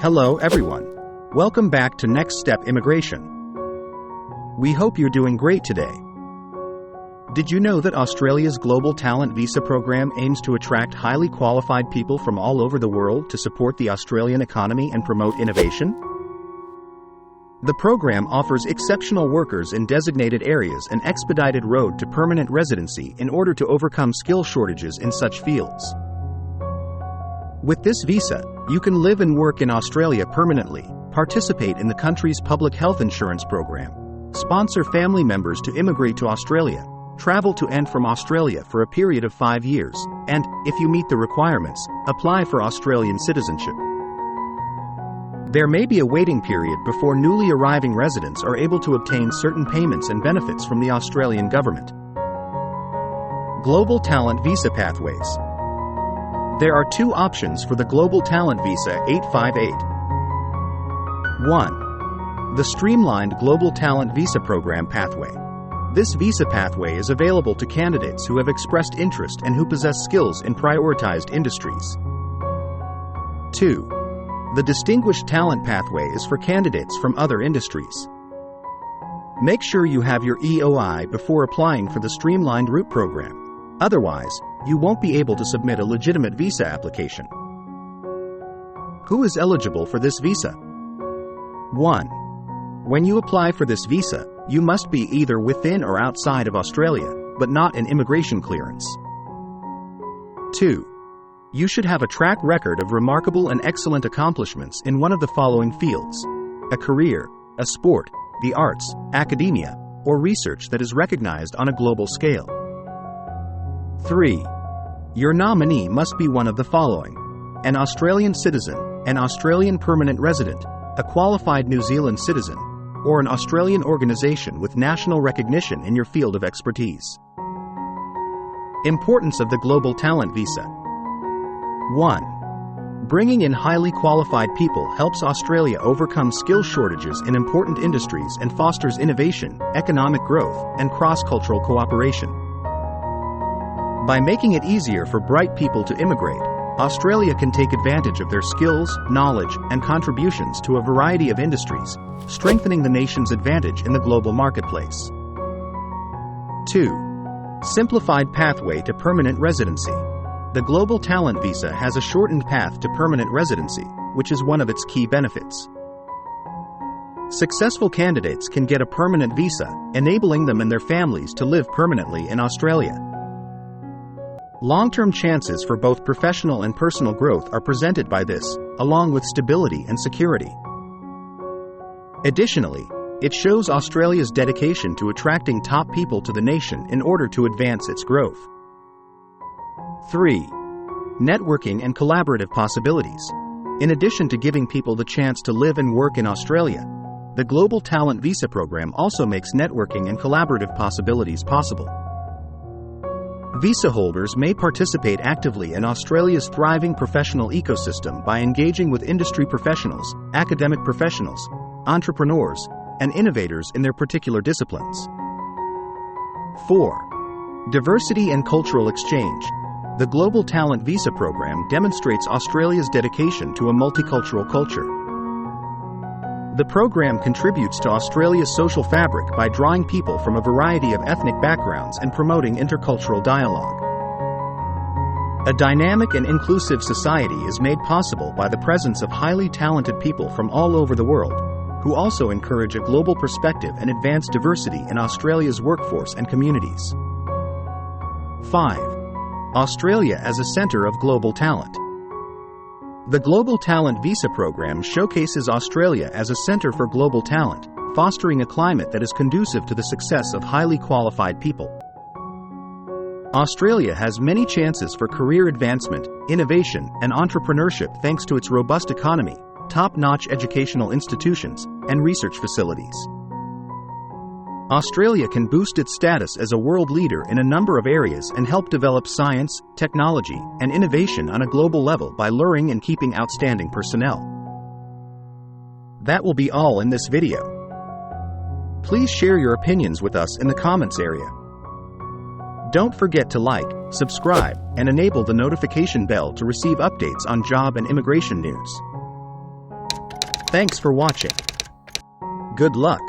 Hello everyone. Welcome back to Next Step Immigration. We hope you're doing great today. Did you know that Australia's Global Talent Visa program aims to attract highly qualified people from all over the world to support the Australian economy and promote innovation? The program offers exceptional workers in designated areas an expedited road to permanent residency in order to overcome skill shortages in such fields. With this visa, you can live and work in Australia permanently, participate in the country's public health insurance program, sponsor family members to immigrate to Australia, travel to and from Australia for a period of 5 years, and, if you meet the requirements, apply for Australian citizenship. There may be a waiting period before newly arriving residents are able to obtain certain payments and benefits from the Australian government. Global Talent Visa Pathways. There are two options for the Global Talent Visa 858. 1. The Streamlined Global Talent Visa Program Pathway. This visa pathway is available to candidates who have expressed interest and who possess skills in prioritized industries. 2. The Distinguished Talent Pathway is for candidates from other industries. Make sure you have your EOI before applying for the Streamlined Route program. Otherwise, you won't be able to submit a legitimate visa application. Who is eligible for this visa? 1. When you apply for this visa, you must be either within or outside of Australia, but not an immigration clearance. 2. You should have a track record of remarkable and excellent accomplishments in one of the following fields: a career, a sport, the arts, academia, or research that is recognized on a global scale. 3. Your nominee must be one of the following: an Australian citizen, an Australian permanent resident, a qualified New Zealand citizen, or an Australian organization with national recognition in your field of expertise. Importance of the Global Talent Visa. 1. Bringing in highly qualified people helps Australia overcome skill shortages in important industries and fosters innovation, economic growth, and cross-cultural cooperation. By making it easier for bright people to immigrate, Australia can take advantage of their skills, knowledge, and contributions to a variety of industries, strengthening the nation's advantage in the global marketplace. 2. Simplified pathway to permanent residency. The Global Talent Visa has a shortened path to permanent residency, which is one of its key benefits. Successful candidates can get a permanent visa, enabling them and their families to live permanently in Australia. Long-term chances for both professional and personal growth are presented by this, along with stability and security. Additionally, it shows Australia's dedication to attracting top people to the nation in order to advance its growth. 3. Networking and collaborative possibilities. In addition to giving people the chance to live and work in Australia, the Global Talent Visa program also makes networking and collaborative possibilities possible. Visa holders may participate actively in Australia's thriving professional ecosystem by engaging with industry professionals, academic professionals, entrepreneurs, and innovators in their particular disciplines. 4. Diversity and cultural exchange. The Global Talent Visa program demonstrates Australia's dedication to a multicultural culture. The program contributes to Australia's social fabric by drawing people from a variety of ethnic backgrounds and promoting intercultural dialogue. A dynamic and inclusive society is made possible by the presence of highly talented people from all over the world, who also encourage a global perspective and advance diversity in Australia's workforce and communities. 5. Australia as a center of global talent. The Global Talent Visa program showcases Australia as a center for global talent, fostering a climate that is conducive to the success of highly qualified people. Australia has many chances for career advancement, innovation, and entrepreneurship thanks to its robust economy, top-notch educational institutions, and research facilities. Australia can boost its status as a world leader in a number of areas and help develop science, technology, and innovation on a global level by luring and keeping outstanding personnel. That will be all in this video. Please share your opinions with us in the comments area. Don't forget to like, subscribe, and enable the notification bell to receive updates on job and immigration news. Thanks for watching. Good luck.